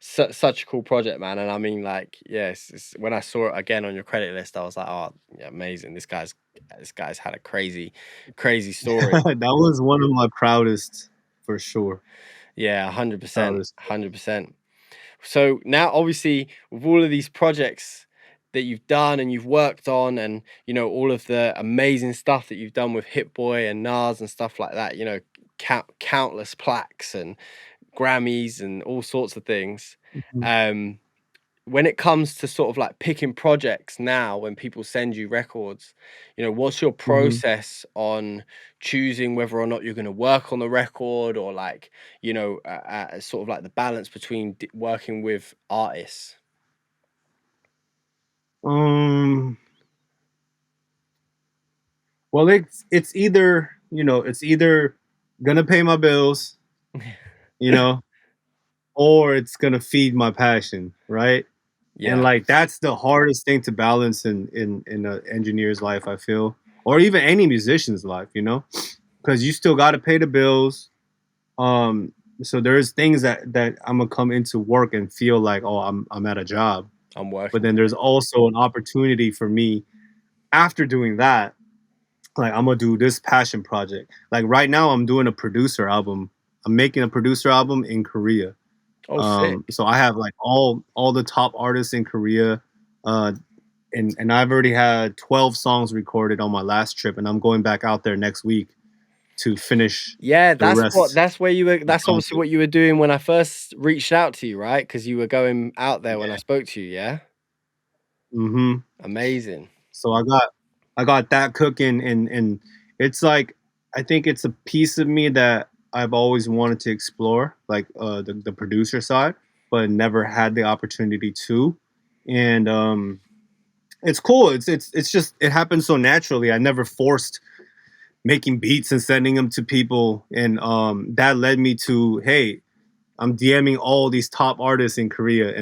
Speaker 1: Such a cool project, man. And I mean, like, yes, when I saw it again on your credit list, I was like, oh, yeah, amazing. This guy's had a crazy story.
Speaker 2: That was one of my proudest, for sure.
Speaker 1: Yeah, 100%,
Speaker 2: Proudest.
Speaker 1: 100%. So now, obviously, with all of these projects that you've done and you've worked on, and all of the amazing stuff that you've done with HitBoy and NAS and stuff like that, countless plaques and Grammys and all sorts of things.
Speaker 2: Mhm.
Speaker 1: Um, when it comes to sort of like picking projects now, when people send you records, what's your
Speaker 2: Mhm.
Speaker 1: process on choosing whether or not you're going to work on the record, or like, sort of like the balance between working with artists?
Speaker 2: Um, well, it's either gonna pay my bills, you know, or it's gonna feed my passion, right? And
Speaker 1: Yeah,
Speaker 2: like that's the hardest thing to balance in an engineer's life, I feel, or even any musician's life, because you still got to pay the bills. Um, so there's things that I'm gonna come into work and feel like, oh, I'm at a job,
Speaker 1: I'm
Speaker 2: but
Speaker 1: working
Speaker 2: then
Speaker 1: for
Speaker 2: there's
Speaker 1: you.
Speaker 2: also an opportunity for me after doing that. Like I'm gonna do this passion project. Like right now, I'm doing a producer album. I'm making a producer album in Korea.
Speaker 1: Oh, sick.
Speaker 2: So I have like all the top artists in Korea, uh, and I've already had 12 songs recorded on my last trip, and I'm going back out there next week to finish
Speaker 1: Yeah,
Speaker 2: the rest
Speaker 1: that's where you were.
Speaker 2: of the
Speaker 1: That's obviously
Speaker 2: project.
Speaker 1: what you were doing when I first reached out to you, right? Because you were going out there when I spoke to you. Yeah,
Speaker 2: Hmm.
Speaker 1: amazing.
Speaker 2: So I got that cooking, and it's like I think it's a piece of me that I've always wanted to explore, like the producer side, but never had the opportunity to. And it's cool. It's just it happens so naturally. I never forced making beats and sending them to people, and that led me to, hey, I'm DMing all these top artists in Korea,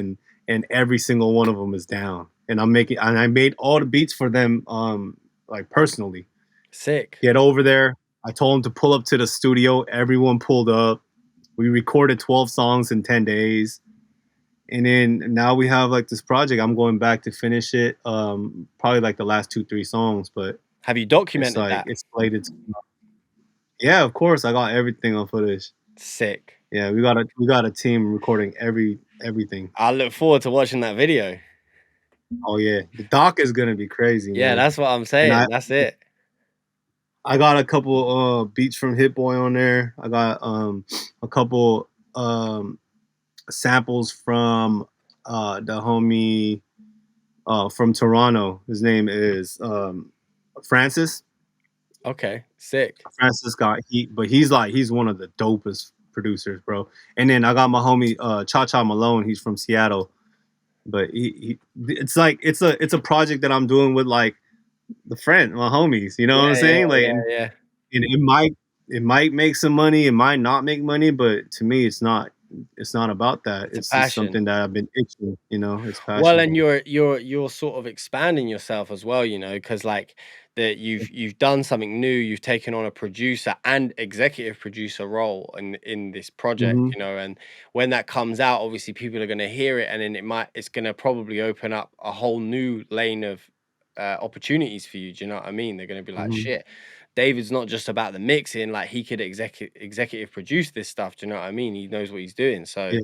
Speaker 2: and every single one of them is down, and I made all the beats for them, like personally.
Speaker 1: Sick.
Speaker 2: Get over there. I told them to pull up to the studio. Everyone pulled up. We recorded 12 songs in 10 days. And then now we have like this project. I'm going back to finish it. Probably like the last 2, 3 songs, but
Speaker 1: Have you
Speaker 2: it's
Speaker 1: documented
Speaker 2: like
Speaker 1: that?
Speaker 2: it's slated. Yeah, of course. I got everything on footage.
Speaker 1: Sick.
Speaker 2: Yeah, we got a team recording everything.
Speaker 1: I look forward to watching that video.
Speaker 2: Oh yeah, the doc is gonna be crazy,
Speaker 1: Yeah,
Speaker 2: man.
Speaker 1: that's what I'm
Speaker 2: And
Speaker 1: saying. That's it.
Speaker 2: I got a couple beats from Hit Boy on there. I got a couple samples from the homie from Toronto. His name is Francis.
Speaker 1: Okay, sick.
Speaker 2: Francis got he's one of the dopest producers, bro. And then I got my homie Cha Cha Malone. He's from Seattle, but it's like it's a project that I'm doing with like the friend, my homies. You know what I'm saying? Like,
Speaker 1: Yeah.
Speaker 2: and it might make some money, it might not make money, but to me, it's not about that.
Speaker 1: It's a
Speaker 2: It's just
Speaker 1: passion.
Speaker 2: something that I've been itching. It's
Speaker 1: Well,
Speaker 2: passion.
Speaker 1: and you're sort of expanding yourself as well, because like that you've done something new. You've taken on a producer and executive producer role in this project,
Speaker 2: Hmm.
Speaker 1: and when that comes out, obviously people are going to hear it, and then it's going to probably open up a whole new lane of opportunities for you. Do you know what I mean? They're going to be like,
Speaker 2: Hmm.
Speaker 1: shit, David's not just about the mixing, like he could executive produce this stuff. Do you know what I mean? He knows what he's doing. So
Speaker 2: Yeah,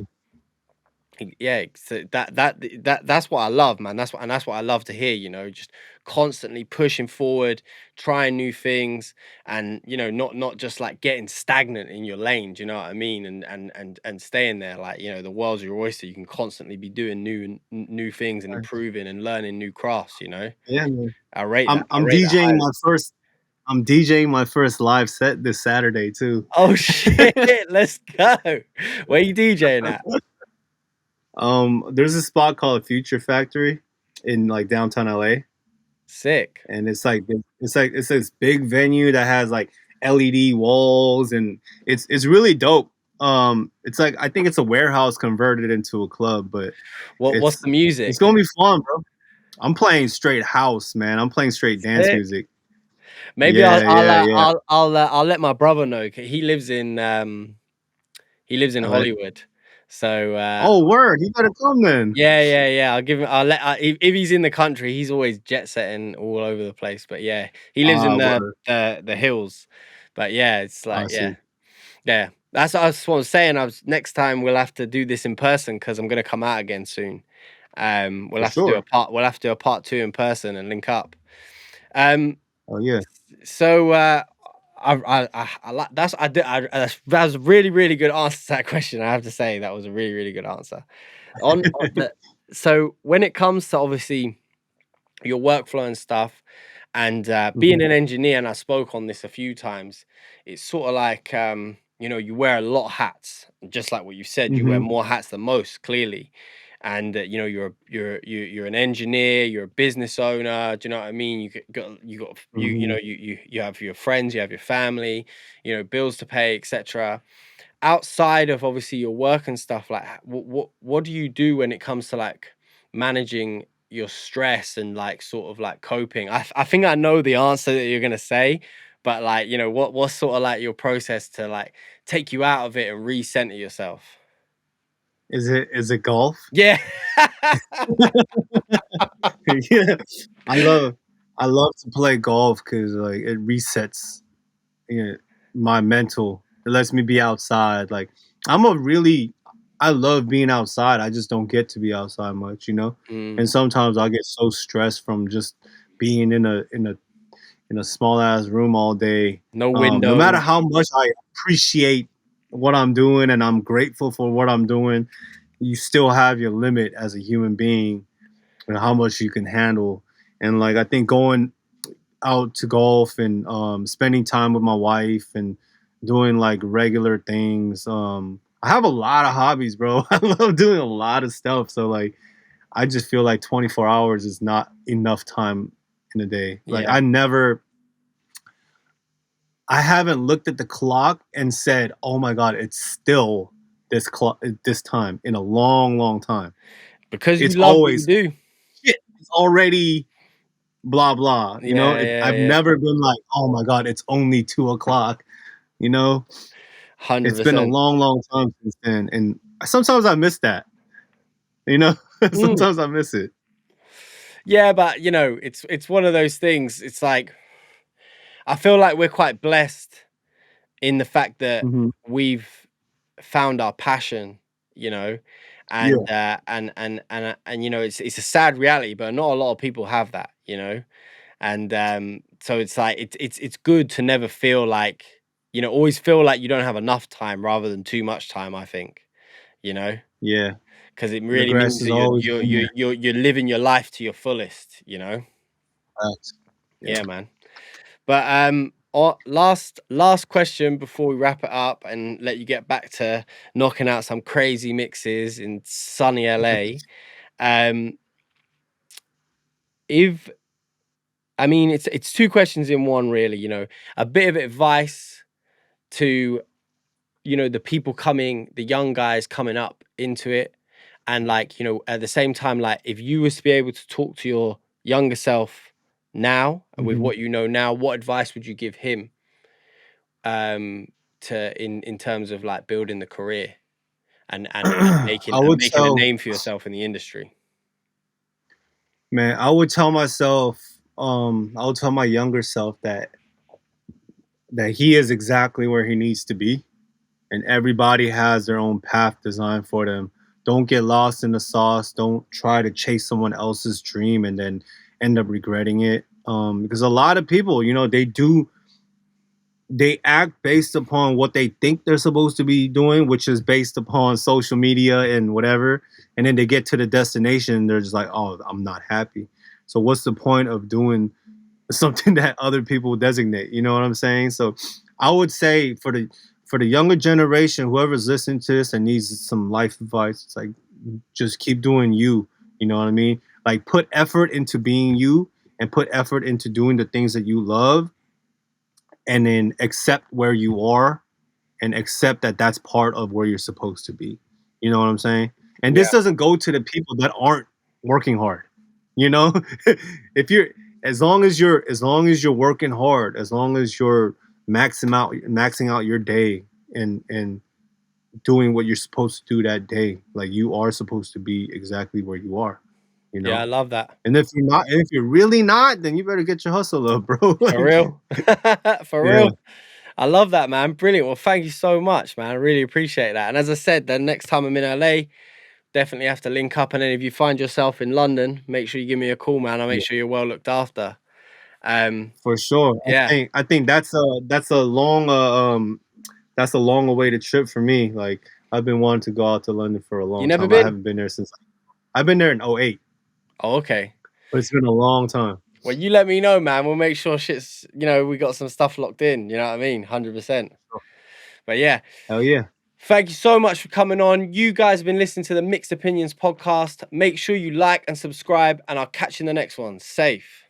Speaker 1: yeah, so that's what I love, man. That's what I love to hear, just constantly pushing forward, trying new things, and not just like getting stagnant in your lane. Do you know what I mean? And staying there, like, the world's your oyster. You can constantly be doing new things and improving and learning new crafts.
Speaker 2: yeah, man.
Speaker 1: I rate
Speaker 2: I'm
Speaker 1: that. I
Speaker 2: I'm
Speaker 1: rate that
Speaker 2: DJing
Speaker 1: highly.
Speaker 2: my first I'm DJing my first live set this Saturday too.
Speaker 1: Oh shit, let's go. Where you DJing at?
Speaker 2: There's a spot called Future Factory in like downtown LA,
Speaker 1: Sick.
Speaker 2: and it's like this big venue that has like LED walls, and it's really dope. It's like I think it's a warehouse converted into a club, but
Speaker 1: What's
Speaker 2: it's
Speaker 1: the
Speaker 2: it's
Speaker 1: music?
Speaker 2: gonna be fun, bro. I'm playing straight house, man. I'm playing straight dance
Speaker 1: Sick.
Speaker 2: music.
Speaker 1: Maybe
Speaker 2: Yeah, yeah, yeah.
Speaker 1: I'll let my brother know. He lives in
Speaker 2: LA.
Speaker 1: Hollywood, so
Speaker 2: Oh, word! You better come then.
Speaker 1: yeah. I'll give him. If he's in the country, he's always jet setting all over the place. But yeah, he lives in
Speaker 2: Ah, word.
Speaker 1: the hills. But yeah, it's
Speaker 2: I
Speaker 1: like
Speaker 2: see.
Speaker 1: yeah. That's what I was saying. Next time we'll have to do this in person because I'm gonna come out again soon. We'll
Speaker 2: For
Speaker 1: have to do a
Speaker 2: sure.
Speaker 1: part. We'll have to do a part two in person and link up. Um,
Speaker 2: Oh yeah.
Speaker 1: so I like that's I did that was a really really good answer to that question. I have to say that was a really really good answer. On the So when it comes to obviously your workflow and stuff, and being
Speaker 2: Hmm.
Speaker 1: an engineer, and I spoke on this a few times, it's sort of like you wear a lot of hats, just like what you said, you wear
Speaker 2: Hmm.
Speaker 1: more hats than most, clearly. And you're an engineer, you're a business owner. Do you know what I mean?
Speaker 2: Hmm.
Speaker 1: You have your friends, you have your family, bills to pay, etc. Outside of obviously your work and stuff, like what do you do when it comes to like managing your stress and like sort of like coping? I think I know the answer that you're gonna say, but like what's sort of like your process to like take you out of it and recenter yourself?
Speaker 2: Is it golf?
Speaker 1: Yeah.
Speaker 2: Yeah. I love I love to play golf because like it resets, you know, my mental. It lets me be outside. Like I'm a really I love being outside. I just don't get to be outside much, you know?
Speaker 1: Mm,
Speaker 2: And sometimes I get so stressed from just being in a small ass room all day.
Speaker 1: no
Speaker 2: No matter
Speaker 1: windows.
Speaker 2: how much I appreciate what I'm doing and I'm grateful for what I'm doing, you still have your limit as a human being and how much you can handle. And like I think going out to golf and spending time with my wife and doing like regular things. I have a lot of hobbies, bro. I love doing a lot of stuff. So like I just feel like 24 hours is not enough time in a day. Like
Speaker 1: Yeah.
Speaker 2: I haven't looked at the clock and said, "Oh my god, it's still this time" in a long, long time.
Speaker 1: Because you
Speaker 2: It's
Speaker 1: love what you
Speaker 2: always
Speaker 1: do.
Speaker 2: shit. It's already blah blah.
Speaker 1: Yeah,
Speaker 2: I've
Speaker 1: yeah.
Speaker 2: never been like, "Oh my god, it's only 2 o'clock." You know, it's been a
Speaker 1: 100%.
Speaker 2: long, long time since then, and sometimes I miss that. You know,
Speaker 1: Mm.
Speaker 2: sometimes I miss it.
Speaker 1: Yeah, but it's one of those things. It's like I feel like we're quite blessed in the fact that
Speaker 2: Hmm.
Speaker 1: we've found our passion, you know,
Speaker 2: Yeah,
Speaker 1: and it's a sad reality, but not a lot of people have that, and so it's like it's good to never feel like always feel like you don't have enough time rather than too much time. I think you know
Speaker 2: yeah.
Speaker 1: because it
Speaker 2: The
Speaker 1: really
Speaker 2: grass
Speaker 1: means
Speaker 2: is
Speaker 1: that you're
Speaker 2: always
Speaker 1: you're
Speaker 2: greener.
Speaker 1: you're you're, you're living your life to your fullest.
Speaker 2: Facts. Yeah.
Speaker 1: Yeah, man. But last question before we wrap it up and let you get back to knocking out some crazy mixes in sunny LA. Um, if I mean it's two questions in one, really. A bit of advice to the people the young guys coming up into it, and like at the same time, like if you was to be able to talk to your younger self now with
Speaker 2: Hmm.
Speaker 1: what you know now, what advice would you give him? To in terms of like building the career and
Speaker 2: I would
Speaker 1: making a
Speaker 2: tell,
Speaker 1: name for yourself in the industry.
Speaker 2: man, I would tell myself, I would tell my younger self that he is exactly where he needs to be, and everybody has their own path designed for them. Don't get lost in the sauce. Don't try to chase someone else's dream and then end up regretting it. Because a lot of people, they act based upon what they think they're supposed to be doing, which is based upon social media and whatever. And then they get to the destination, and they're just like, "Oh, I'm not happy." So what's the point of doing something that other people designate? You know what I'm saying? So I would say for the younger generation, whoever's listening to this and needs some life advice, it's like just keep doing you. You know what I mean? Like put effort into being you and put effort into doing the things that you love, and then accept where you are and accept that that's part of where you're supposed to be. You know what I'm saying? And this
Speaker 1: Yeah.
Speaker 2: doesn't go to the people that aren't working hard. You know, if you're as long as you're working hard, as long as you're maxing out your day and doing what you're supposed to do that day, like you are supposed to be exactly where you are. You
Speaker 1: Yeah, I
Speaker 2: know,
Speaker 1: love that.
Speaker 2: and if you're not, and if you're really not, then you better get your hustle up, bro.
Speaker 1: For
Speaker 2: Like,
Speaker 1: real. For
Speaker 2: yeah,
Speaker 1: real. I love that, man. Brilliant. Well, thank you so much, man. I really appreciate that. And as I said, the next time I'm in LA, definitely have to link up. And then if you find yourself in London, make sure you give me a call, man. I'll make
Speaker 2: yeah,
Speaker 1: sure you're well looked after.
Speaker 2: for sure.
Speaker 1: Yeah.
Speaker 2: I think that's a long awaited trip for me. Like I've been wanting to go out to London for a
Speaker 1: You
Speaker 2: long
Speaker 1: never
Speaker 2: time. I
Speaker 1: been?
Speaker 2: haven't been there since I've been there in '08,
Speaker 1: Oh, okay.
Speaker 2: but it's been a long time.
Speaker 1: Well, you let me know, man. We'll make sure shit's, we got some stuff locked in. You know what I mean? 100%. But yeah,
Speaker 2: Hell yeah.
Speaker 1: thank you so much for coming on. You guys have been listening to the Mixed Opinions podcast. Make sure you like and subscribe, and I'll catch you in the next one. Safe.